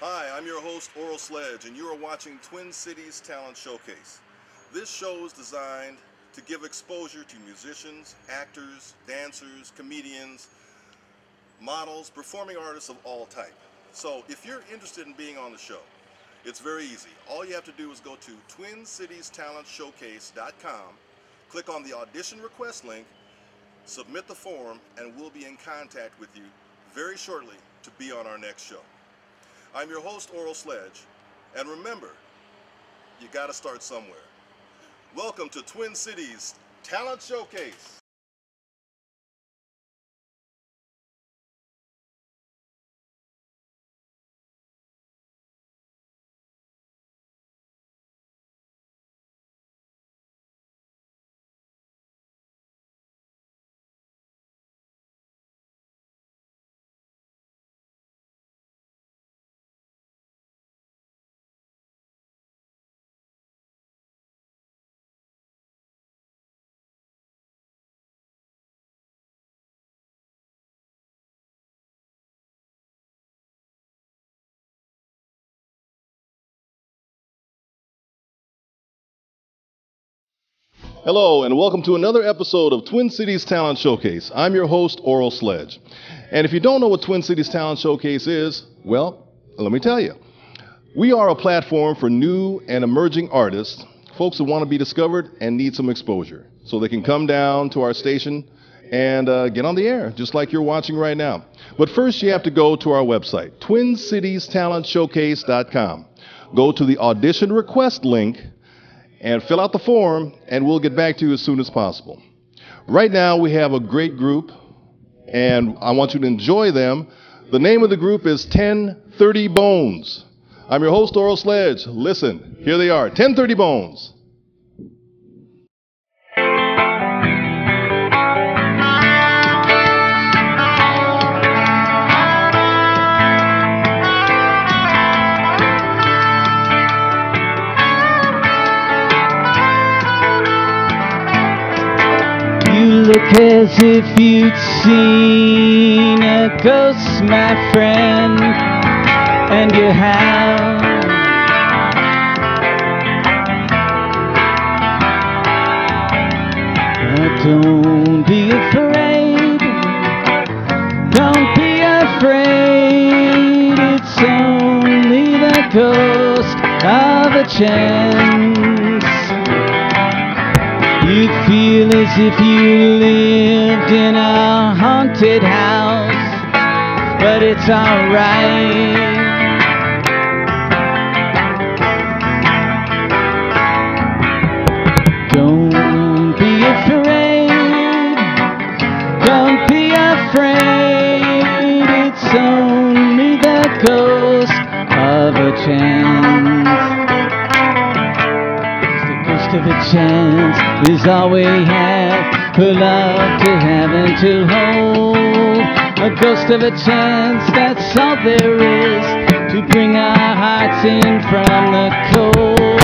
Hi, I'm your host, Sledge, and you are watching Twin Cities Talent Showcase. This show is designed to give exposure to musicians, actors, dancers, comedians, models, performing artists of all type. So if you're interested in being on the show, it's very easy. All you have to do is go to TwinCitiesTalentShowcase.com, click on the audition request link, submit the form, and we'll be in contact with you very shortly to be on our next show. I'm your host, Sledge, and remember, you gotta start somewhere. Welcome to Twin Cities Talent Showcase. Hello, and welcome to another episode of Twin Cities Talent Showcase. I'm your host, Sledge. And if you don't know what Twin Cities Talent Showcase is, well, let me tell you. We are a platform for new and emerging artists, folks who want to be discovered and need some exposure. So they can come down to our station and get on the air, just like you're watching right now. But first, you have to go to our website, TwinCitiesTalentShowcase.com. Go to the audition request link and fill out the form, and we'll get back to you as soon as possible. Right now, we have a great group, and I want you to enjoy them. The name of the group is 1030 Bones. I'm your host, Sledge. Listen, here they are, 1030 Bones. Look as if you'd seen a ghost, my friend, and you have. Don't be afraid, don't be afraid, it's only the ghost of a chance. You feel as if you lived in a haunted house, but it's alright. Don't be afraid, don't be afraid, it's only the ghost of a chance. Of a chance is all we have for love to have and to hold. A ghost of a chance, that's all there is to bring our hearts in from the cold.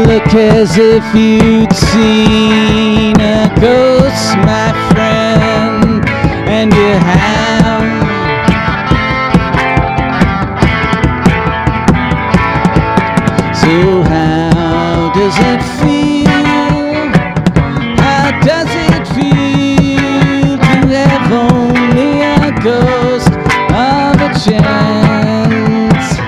Look as if you'd seen a ghost, my friend, and you have. So how does it feel? How does it feel to have only a ghost of a chance?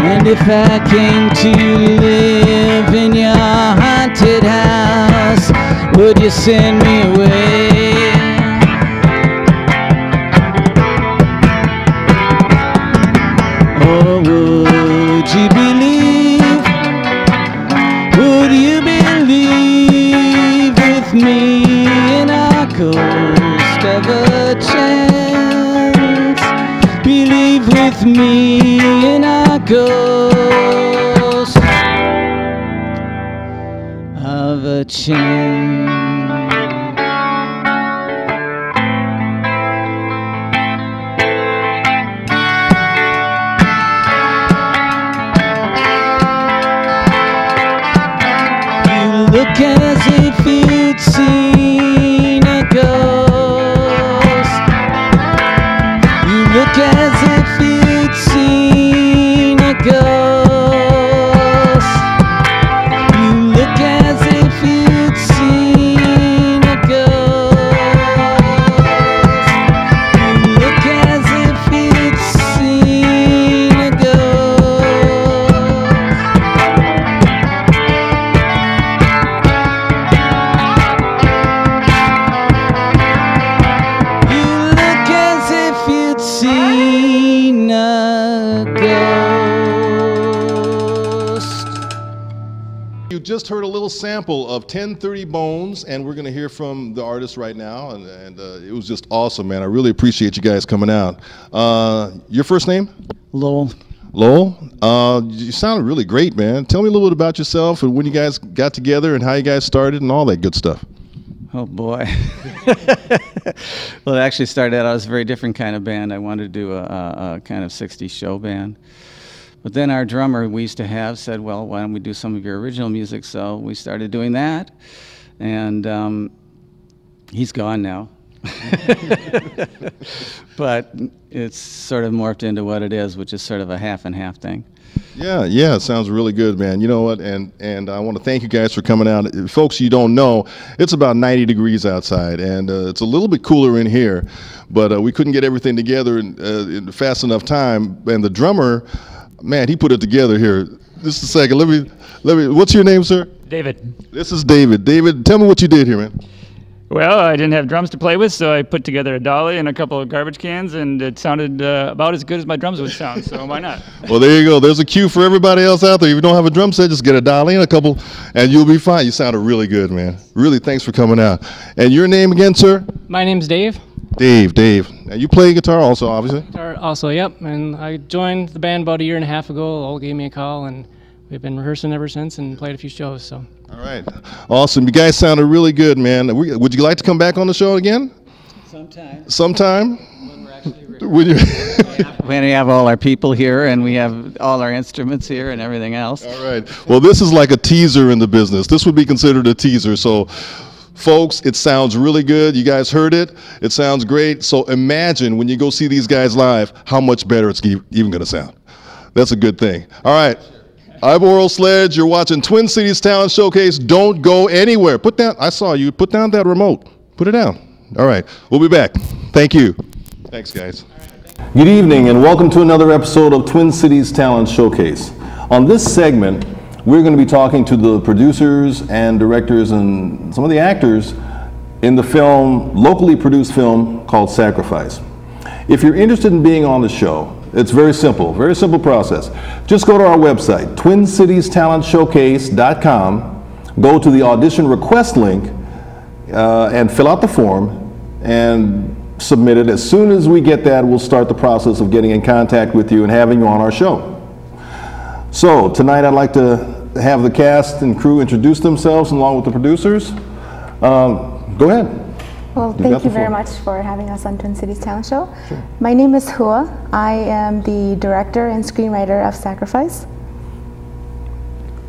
And if I came to live in your haunted house, would you send me away? Or would you believe? Would you believe with me in a ghost of a chance? Believe with me in a ghost a chance. Look as if you'd seen a ghost. You look as if you'd seen a ghost. You look as if you'd seen a ghost. You look as if you'd seen a ghost. Seen a ghost. You just heard a little sample of 1030 Bones, and we're going to hear from the artist right now, and it was just awesome, man. I really appreciate you guys coming out. Your first name? Lowell. Lowell? You sounded really great, man. Tell me a little bit about yourself and when you guys got together and how you guys started and all that good stuff. Oh boy. Well, it actually started out as a very different kind of band. I wanted to do a kind of 60s show band. But then our drummer we used to have said, well, why don't we do some of your original music? So we started doing that. And he's gone now. But it's sort of morphed into what it is, which is sort of a half and half thing. Yeah, it sounds really good, man. You know what? And I want to thank you guys for coming out. Folks, you don't know, it's about 90 degrees outside, and it's a little bit cooler in here, but we couldn't get everything together in fast enough time. And the drummer, man, he put it together here. Just a second. Let me. What's your name, sir? David. This is David. David, tell me what you did here, man. Well, I didn't have drums to play with, so I put together a dolly and a couple of garbage cans, and it sounded about as good as my drums would sound, so why not? Well, there you go. There's a cue for everybody else out there. If you don't have a drum set, just get a dolly and a couple, and you'll be fine. You sounded really good, man. Really, thanks for coming out. And your name again, sir? My name's Dave. Dave. Now, you play guitar also, obviously? Guitar also, yep. And I joined the band about a year and a half ago. Lowell gave me a call, and we've been rehearsing ever since and played a few shows, so. All right. Awesome. You guys sounded really good, man. Would you like to come back on the show again? Sometime? When we're actually when we have all our people here and we have all our instruments here and everything else. All right. Well, this is like a teaser in the business. This would be considered a teaser. So, folks, it sounds really good. You guys heard it. It sounds great. So imagine when you go see these guys live how much better it's even going to sound. That's a good thing. All right. I'm Oral Sledge. You're watching Twin Cities Talent Showcase. Don't go anywhere. I saw you. Put down that remote. Put it down. All right. We'll be back. Thank you. Thanks, guys. Good evening, and welcome to another episode of Twin Cities Talent Showcase. On this segment, we're going to be talking to the producers and directors and some of the actors in the locally produced film called Sacrifice. If you're interested in being on the show, it's very simple process. Just go to our website, twincitiestalentshowcase.com, go to the audition request link, and fill out the form and submit it. As soon as we get that, we'll start the process of getting in contact with you and having you on our show. So tonight I'd like to have the cast and crew introduce themselves along with the producers. Go ahead. Well, thank you very much for having us on Twin Cities Talent Show. Sure. My name is Hua. I am the director and screenwriter of Sacrifice.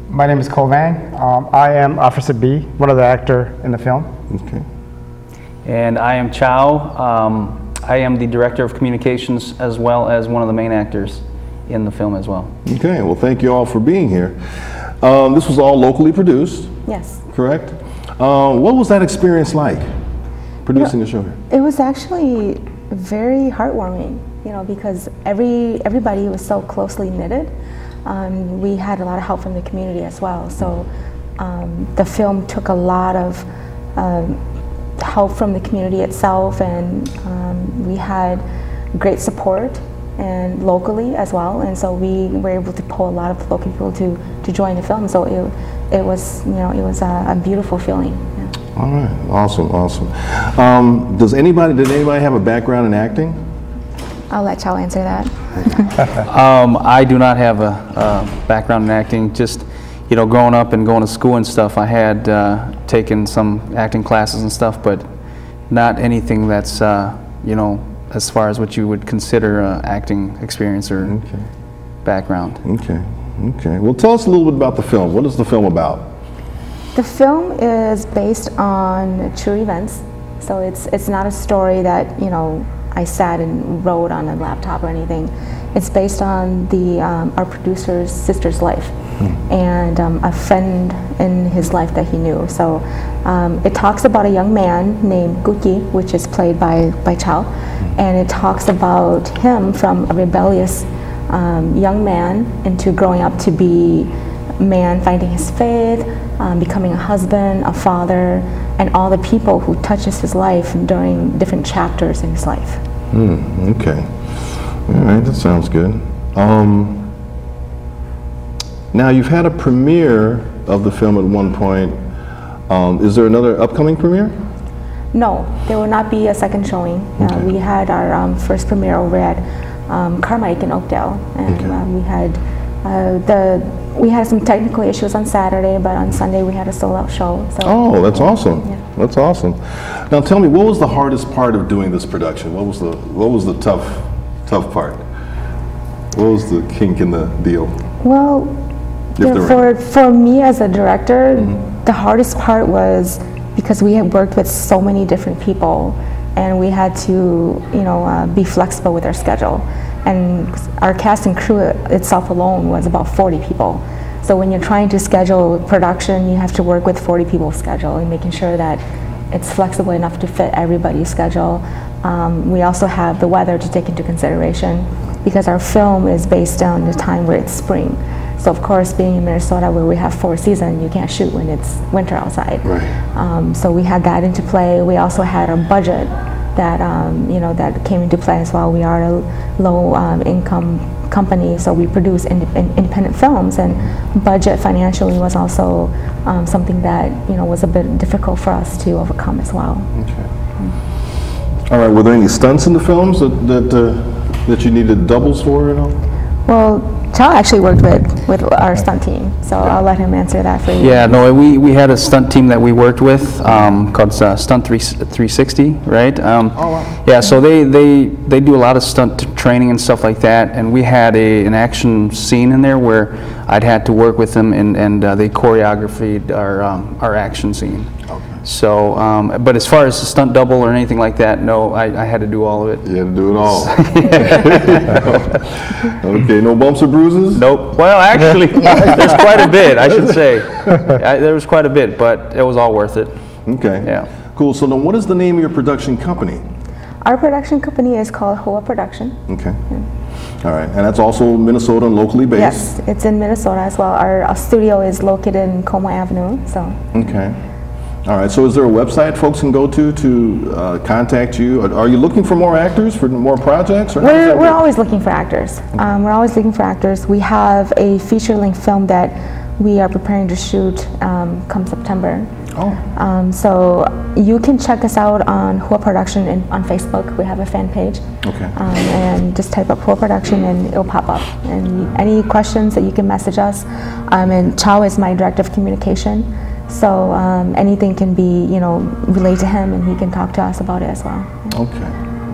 My name is Cole Vang. I am Officer B, one of the actors in the film. Okay. And I am Chow. I am the director of communications as well as one of the main actors in the film as well. Okay, well, thank you all for being here. This was all locally produced. Yes. Correct? What was that experience like? Producing a show here? It was actually very heartwarming, because everybody was so closely knitted. We had a lot of help from the community as well. So the film took a lot of help from the community itself, and we had great support and locally as well. And so we were able to pull a lot of local people to join the film. So it was a beautiful feeling. All right, awesome. Did anybody have a background in acting? I'll let Chow answer that. I do not have a background in acting. Just, you know, growing up and going to school and stuff, I had taken some acting classes and stuff, but not anything that's, you know, as far as what you would consider acting experience or background. Okay, okay. Well, tell us a little bit about the film. What is the film about? The film is based on true events, so it's not a story that, you know, I sat and wrote on a laptop or anything. It's based on our producer's sister's life and a friend in his life that he knew. So it talks about a young man named Guki, which is played by Chao, and it talks about him from a rebellious young man into growing up to be a man finding his faith, becoming a husband, a father, and all the people who touches his life during different chapters in his life. Okay. All right, that sounds good. Now, you've had a premiere of the film at one point. Is there another upcoming premiere? No, there will not be a second showing. We had our first premiere over at Carmike in Oakdale, and we had some technical issues on Saturday, but on Sunday we had a sold-out show. So. Oh, that's awesome! Yeah. That's awesome. Now, tell me, what was the hardest part of doing this production? What was the tough part? What was the kink in the deal? Well, for me as a director, the hardest part was because we had worked with so many different people, and we had to, you know, be flexible with our schedule. And our cast and crew itself alone was about 40 people. So when you're trying to schedule production, you have to work with 40 people's schedule and making sure that it's flexible enough to fit everybody's schedule. We also have the weather to take into consideration because our film is based on the time where it's spring. So of course, being in Minnesota where we have 4 seasons, you can't shoot when it's winter outside. Right. So we had that into play. We also had our budget that you know, that came into play as well. We are a low income company, so we produce independent films, and budget financially was also something that, you know, was a bit difficult for us to overcome as well. Okay. All right. Were there any stunts in the films that you needed doubles for? You know? Well, Chao actually worked with our stunt team, so I'll let him answer that for you. Yeah, no, we had a stunt team that we worked with called Stunt 360, right? Oh, wow. Yeah, so they do a lot of stunt training and stuff like that, and we had an action scene in there where I'd had to work with them, and they choreographed our action scene. Okay. So, but as far as the stunt double or anything like that, no, I had to do all of it. You had to do it all. Okay, no bumps or bruises? Nope. Well, actually, there's quite a bit, I should say. There was quite a bit, but it was all worth it. Okay. Yeah. Cool. So then what is the name of your production company? Our production company is called Hoa Production. Okay. All right. And that's also Minnesota and locally based? Yes, it's in Minnesota as well. Our studio is located in Como Avenue, so. Okay. All right, so is there a website folks can go to contact you? Are you looking for more actors, for more projects? Or we're always looking for actors. We're always looking for actors. We have a feature-length film that we are preparing to shoot come September. Oh. So you can check us out on Hoa Production on Facebook. We have a fan page. Okay. And just type up Hoa Production and it'll pop up. And any questions that you can message us. And Chao is my director of communication. So anything can be, you know, relayed to him, and he can talk to us about it as well. Okay.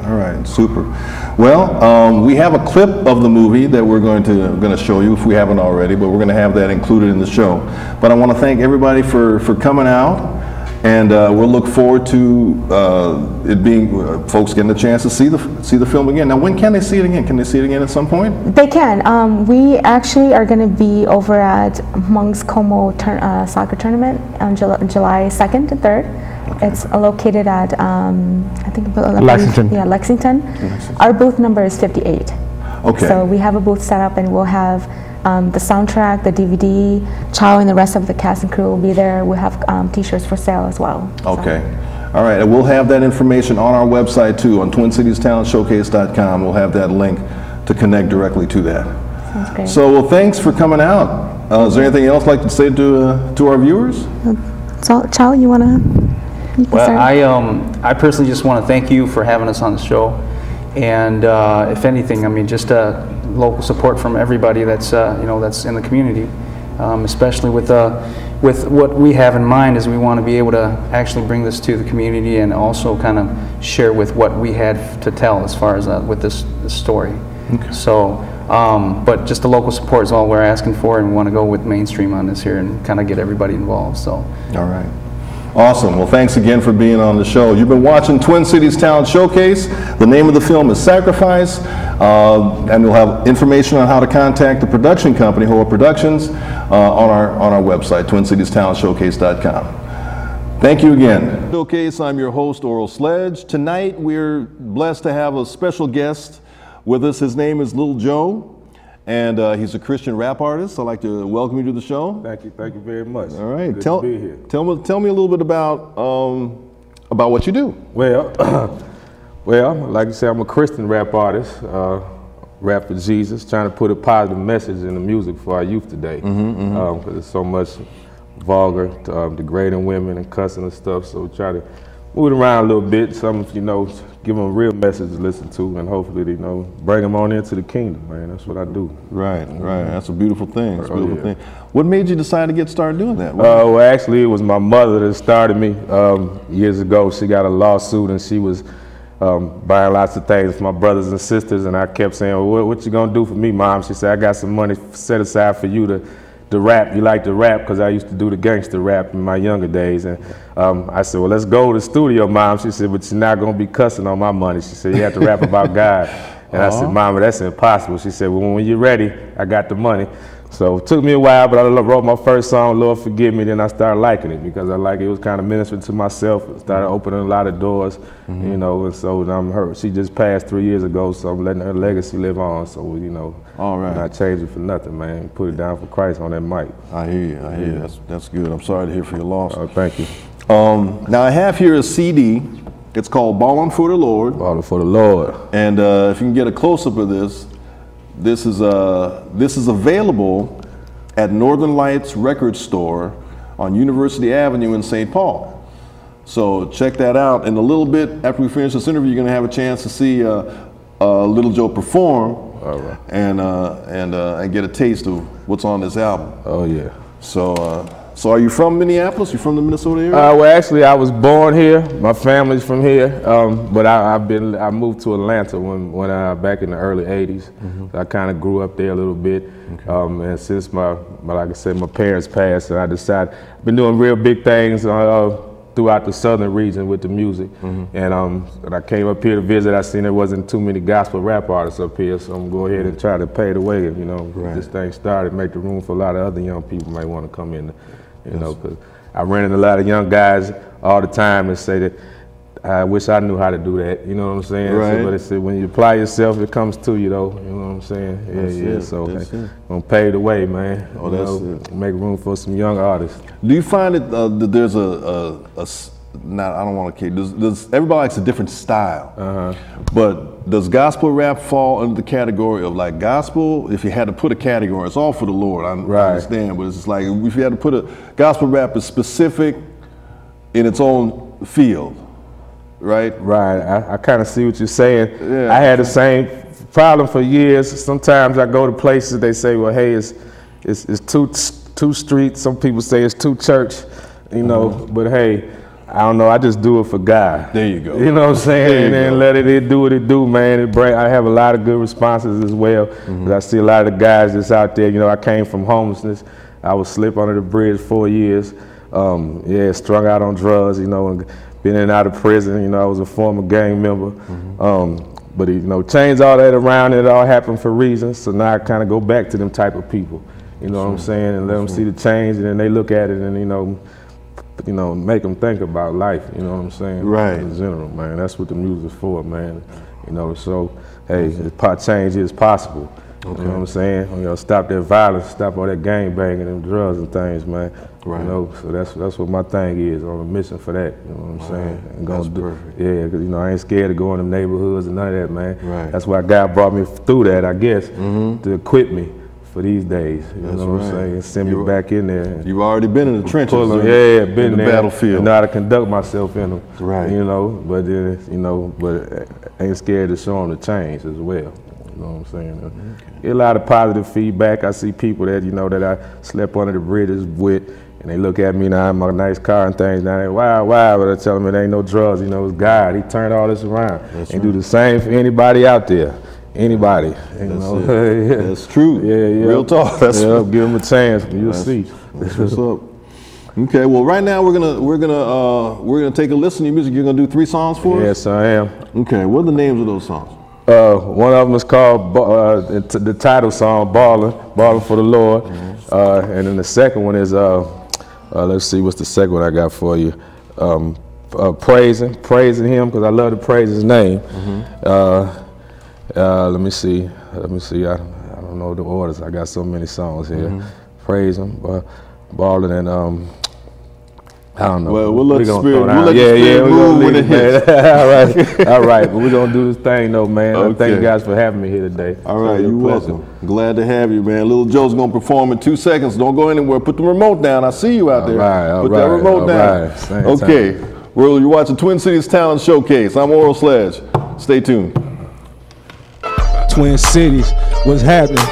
All right. Super. Well, we have a clip of the movie that we're going to show you if we haven't already, but we're going to have that included in the show. But I want to thank everybody for coming out, and we'll look forward to it being folks getting a chance to see the film again. Now, when can they see it again? Can they see it again at some point? They can. We actually are going to be over at Monk's Como soccer tournament on July 2nd and 3rd. Okay. It's located at I think Lexington. Yeah, Lexington. Our booth number is 58. Okay. So we have a booth set up, and we'll have the soundtrack, the DVD. Chao and the rest of the cast and crew will be there. We'll have T-shirts for sale as well. Okay. All right. And we'll have that information on our website too, on TwinCitiesTalentShowcase.com. We'll have that link to connect directly to that. Sounds great. So, well, thanks for coming out. Is there anything else you'd like to say to our viewers? So, Chao, you want to? Well, I personally just want to thank you for having us on the show, and if anything, I mean, just local support from everybody that's that's in the community. especially with what we have in mind is we want to be able to actually bring this to the community and also kind of share with what we had to tell as far as with this story. Okay. So, but just the local support is all we're asking for, and we want to go with mainstream on this here and kind of get everybody involved. So. All right. Awesome. Well, thanks again for being on the show. You've been watching Twin Cities Talent Showcase. The name of the film is Sacrifice, and we'll have information on how to contact the production company, Hoa Productions, on our website, twincitiestalentshowcase.com. Thank you again. Showcase. I'm your host, Oral Sledge. Tonight, we're blessed to have a special guest with us. His name is Little Joe, and he's a Christian rap artist. I'd like to welcome you to the show. Thank you very much. All right, Good to be here. Tell me a little bit about what you do. Well, like you said, I'm a Christian rap artist, rap for Jesus, trying to put a positive message in the music for our youth today. Because there's so much vulgar, degrading women and cussing and stuff, so try to move it around a little bit, give them a real message to listen to, and hopefully, bring them on into the kingdom, man. That's what I do. Right. That's a beautiful thing. It's a beautiful thing. What made you decide to get started doing that? Well, actually, it was my mother that started me years ago. She got a lawsuit, and she was buying lots of things for my brothers and sisters, and I kept saying, well, what you gonna do for me, Mom? She said, I got some money set aside for you to rap. You like to rap? Because I used to do the gangster rap in my younger days. And I said, well, let's go to the studio, Mom. She said, but you're not going to be cussing on my money. She said, you have to rap about God. And I said, Mama, that's impossible. She said, well, when you're ready, I got the money. So it took me a while, but I wrote my first song, Lord Forgive Me. Then I started liking it because it was kind of ministering to myself. It started opening a lot of doors, and so she just passed 3 years ago, so I'm letting her legacy live on. So, all right. Not change it for nothing, man. Put it down for Christ on that mic. I hear you. That's good. I'm sorry to hear for your loss. Thank you. Now I have here a CD. It's called Ballin' for the Lord. Ballin' for the Lord. And if you can get a close-up of this is available at Northern Lights Record Store on University Avenue in St. Paul. So check that out. In a little bit after we finish this interview, you're going to have a chance to see Little Joe perform. All right. And get a taste of what's on this album. Oh yeah. So are you from Minneapolis? You from the Minnesota area? Well, actually, I was born here. My family's from here, but I moved to Atlanta when back in the early '80s. I kind of grew up there a little bit, and since like I said, my parents passed, and I decided I've been doing real big things throughout the southern region with the music. And I came up here to visit. I seen there wasn't too many gospel rap artists up here, so I'm going to go ahead and try to pay the way, get this thing started, make the room for a lot of other young people might want to come in, because I run into a lot of young guys all the time and say that I wish I knew how to do that, you know what I'm saying? Right. But it's, when you apply yourself, it comes to you though, you know what I'm saying? So I'm gonna pave the way, man. Make room for some young artists. Do you find that there's I don't want to kid. Does everybody likes a different style? But does gospel rap fall under the category of like gospel? If you had to put a category, it's all for the Lord. I understand, but it's just like if you had to put a gospel rap is specific in its own field, right? Right. I kind of see what you're saying. Yeah. I had the same problem for years. Sometimes I go to places, they say, well, hey, it's too street. Some people say it's too church, but hey, I don't know, I just do it for God. There you go. You know what I'm saying? And then let it do what it do, man. I have a lot of good responses as well. I see a lot of the guys that's out there, I came from homelessness. I was slip under the bridge 4 years. Strung out on drugs, and been in and out of prison. I was a former gang member. But changed all that around, and it all happened for reasons. So now I kind of go back to them type of people. You know what I'm saying? And let them see the change, and then they look at it and, make them think about life, you know what I'm saying? Right. In general, man. That's what the music's for, man. So, hey, change is possible. Okay. You know what I'm saying? Stop that violence, stop all that gang banging and drugs and things, man. Right. So that's what my thing is, on a mission for that, you know what I'm saying? And That's perfect. Yeah, because, I ain't scared to go in them neighborhoods and none of that, man. Right. That's why God brought me through that, I guess, to equip me for these days. You know what I'm saying? Send me back in there. You've already been in the trenches. Been in the there. battlefield. I know how to conduct myself in them. Right. But then, but I ain't scared to show them the change as well. You know what I'm saying? Get a lot of positive feedback. I see people that, you know, that I slept under the bridges with, and they look at me now in my nice car and things. Now they, wow, but I tell them it ain't no drugs. You know, it's God. He turned all this around. And do the same for anybody out there. Anybody. That's true. Yeah. Real talk. That's give them a chance. You'll see. That's what's up. Okay, well, right now we're gonna take a listen to your music. You're gonna do 3 songs for us? Yes, I am. Okay, what are the names of those songs? One of them is called the title song, "Ballin' for the Lord," and then the second one is let's see, what's the second one I got for you? Praising Him, because I love to praise His name. Let me see. I don't know the orders. I got so many songs here. Praise Him, Ballin', and I don't know. Well, we'll let the spirit move when it hits. All right. But we're going to do this thing, though, man. Okay. Thank you guys for having me here today. All right, you're welcome. Glad to have you, man. Little Joe's going to perform in 2 seconds. Don't go anywhere. Put the remote down. I see you out there. Put that remote down. Right. Okay. Well, you're watching Twin Cities Talent Showcase. I'm Oral Sledge. Stay tuned. Twin Cities, what's happening?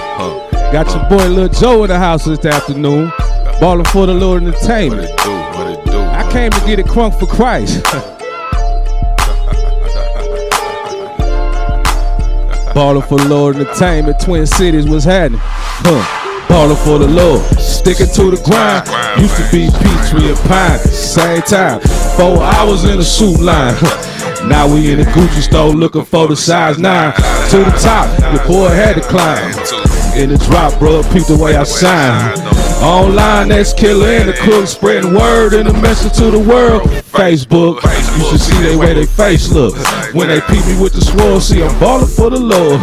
Got your boy Lil Joe in the house this afternoon. Ballin' for the Lord Entertainment. What it do? I came to get it crunk for Christ. Ballin' for the Lord Entertainment, Twin Cities, what's happening? Ballin' for the Lord, sticking to the grind. Used to be Peachtree and Pine, same time. 4 hours in the suit line. Now we in the Gucci store looking for the size 9. To the top, your boy had to climb. In the drop, bro, peep the way I shine. Online, that's killer and the crook, spreading word and a message to the world. Facebook, you should see the way they face look. When they peep me with the swirl, see I'm ballin' for the Lord.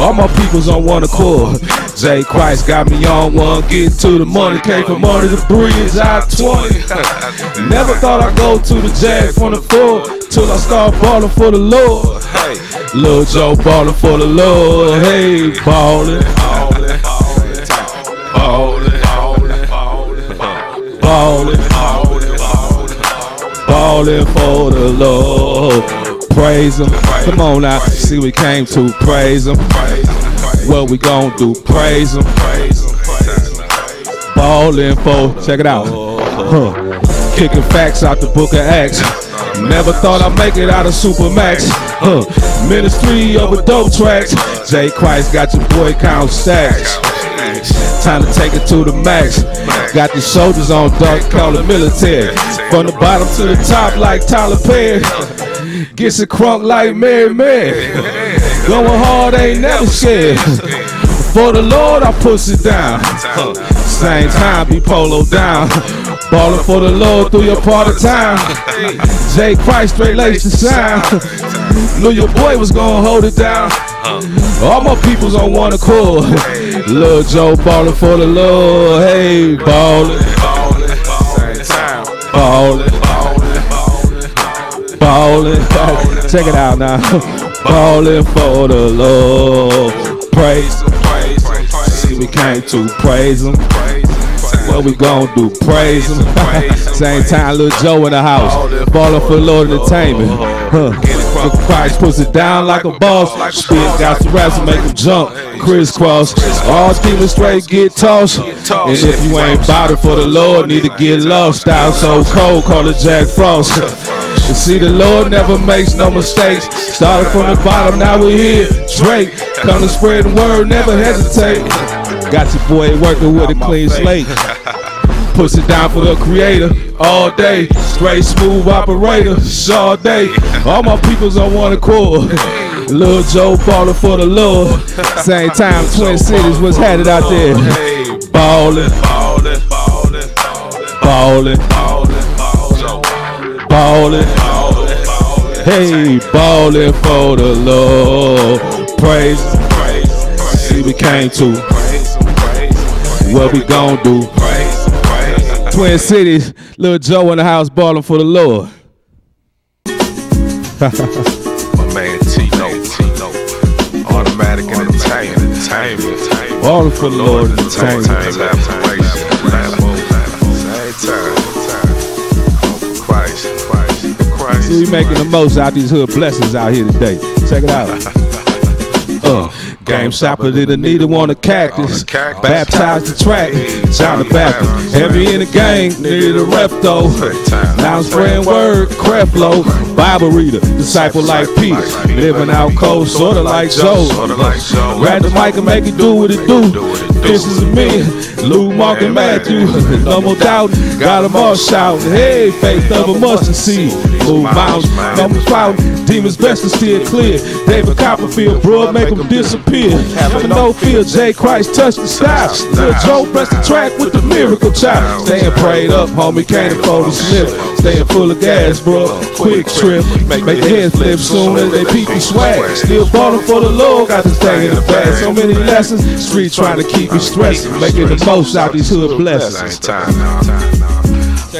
All my people's on one accord. J. Christ got me on one, getting to the money. Came from under the bridge, I-20. Never thought I'd go to the Jag from the 4 till I start ballin' for the Lord. Lil Joe ballin' for the Lord. Hey, ballin'. Ballin' for the Lord. Praise Him. Come on now. See, we came to praise Him. What we gon' do? Praise Him. Ballin' for. Check it out. Kicking facts out the book of Acts. Never thought I'd make it out of Supermax. Ministry over dope tracks. J. Christ got your boy count stacks. Time to take it to the max. Got the soldiers on dark, call it military. From the bottom to the top like Tyler Perry. Gets it crunk like Mary Mary. Going hard, ain't never scared. For the Lord, I push it down. Same time, be polo down. Ballin' for the Lord through your part of time. J. Christ straight lace the sound. Knew your boy was gonna hold it down. All my people's on one accord. Lil Joe ballin' for the Lord. Hey, ballin'. Ballin'. Check it out now. Ballin' for the Lord. Praise Him. See, we came to praise Him. What we gon' do? Praise Him. Same time, Lil Joe in the house. Ballin' for the Lord Entertainment. For Christ puts it down like a boss. Spit got the raps to make them jump. Crisscross. All demons straight get tossed. And if you ain't bout it for the Lord, need to get lost. Style so cold, call it Jack Frost. You see, the Lord never makes no mistakes. Started from the bottom, now we're here. Drake, come to spread the word, never hesitate. Got your boy working with a clean slate. Puts it down for the creator all day. Straight smooth operator, all day. All my people's on one accord. Lil Joe ballin' for the Lord. Same time, Twin Cities was had it out there. Ballin'. Hey, ballin' for the Lord. Praise. See, we came to. What we gon' do? Twin Cities, Lil Joe in the house ballin' for the Lord. My man Tino, Automatic Entertainment. Ballin' for the Lord Entertainment. See, we making the most out these hood blessings out here today. Check it out. Game shopper did a need want a cactus. Baptized the track, John the Baptist. Heavy in the gang, needed a rep though. Now I'm spreading word, Creflo. Bible reader, disciple like Peter. Living out cold, sorta like Joe. Grab the mic and make it do what it do. This is me, Luke, Mark, and Matthew. No more doubt, got them all shouting. Hey, faith of a mustard seed. Move mountains, no more spouting. Demons best to steer clear. David Copperfield, bro, make them disappear. Having no fear, J. Christ touch the style. Lil Joe press the track with the miracle child. Staying prayed up, homie, can't afford to slip. Staying full of gas, bro, quick trip. Make the head flip soon as they peep the swag. Still balling for the Lord, got this thing in the bag. So many lessons, street trying to keep me stressing. Making the most out these hood blessings. Check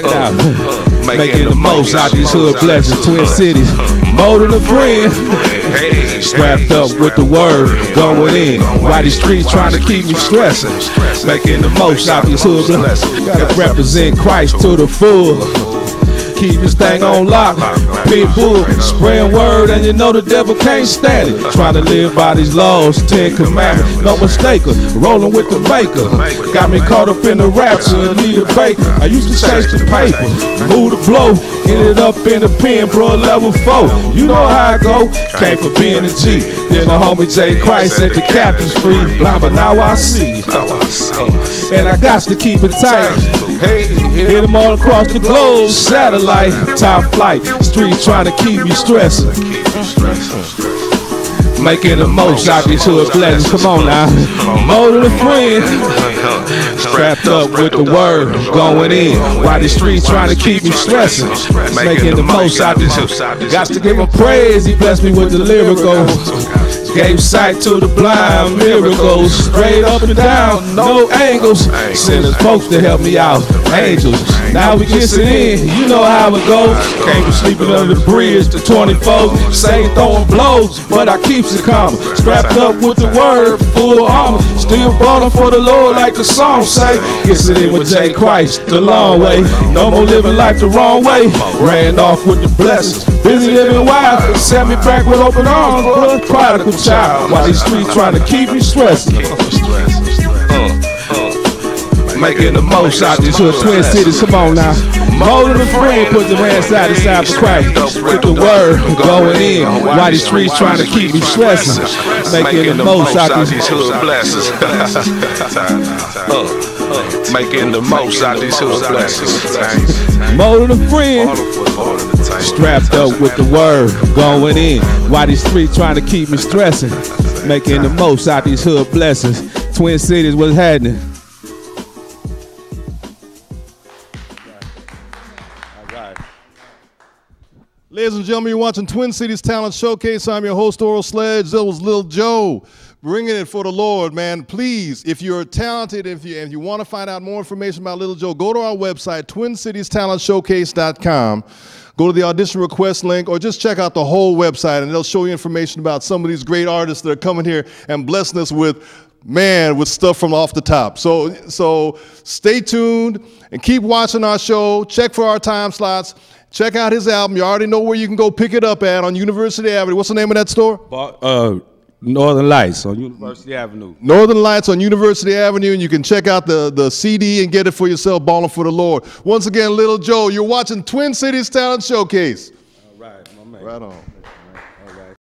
it out. Making the most out these hood blessings. Twin Cities, more than a friend. Strapped up with the word, going in. Why these streets trying to keep me stressing? Making the most out these hood blessings. Gotta represent Christ to the full. Keep this thing on lock, pit bull, spraying word, and you know the devil can't stand it. Trying to live by these laws, 10 commandments, no mistaker, rolling with the maker. Got me caught up in the rapture, need a baker. I used to chase the paper, move the blow, ended up in the pen, bro, level 4. You know how I go, came from being a G. Then the homie J. Christ said the captain's free, blind, but now I see. And I got to keep it tight. Hit them all across the globe, satellite, top flight, street trying to keep me stressing. Making the most out these hood blessings. Come on now, more than a friend. Strapped up with the word, going in. Why the street trying to keep me stressing? Making the most out these hood. Got to give him praise, he blessed me with the lyrical. Gave sight to the blind, miracles, straight up and down, no angles. Sending folks to help me out, angels. Now we kissing in, you know how it goes. Came from sleeping under the bridge to 24. Say throwing blows, but I keeps it calm. Strapped up with the word, full of armor. Still balling for the Lord like the song say. Kissing in with J. Christ the long way. No more living life the wrong way. Ran off with the blessings. Busy living wild, set me back with open arms, blood prodigal child. While these streets trying to keep me stressing. Making the most out these hood Twin Cities, come on now. More than a friend, put the man side to side for Christ. With the word going in, while these streets trying to keep me stressing. Making the most out these hood blessings. Making the most out these hood blessings. More than a friend. Strapped up with the word going in. Why these streets trying to keep me stressing? Making the most out these hood blessings. Twin Cities, what's happening? Ladies and gentlemen, you're watching Twin Cities Talent Showcase. I'm your host, Oral Sledge. That was Lil Joe bringing it for the Lord, man. Please, if you're talented, if you want to find out more information about Lil Joe, go to our website, twincitiestalentshowcase.com. Go to the audition request link, or just check out the whole website, and they'll show you information about some of these great artists that are coming here and blessing us with stuff from off the top. So stay tuned and keep watching our show. Check for our time slots. Check out his album. You already know where you can go pick it up at on University Avenue. What's the name of that store? Northern Lights on University Avenue. Northern Lights on University Avenue, and you can check out the CD and get it for yourself, Ballin' for the Lord. Once again, Lil Joe, you're watching Twin Cities Talent Showcase. All right, my man. Right on.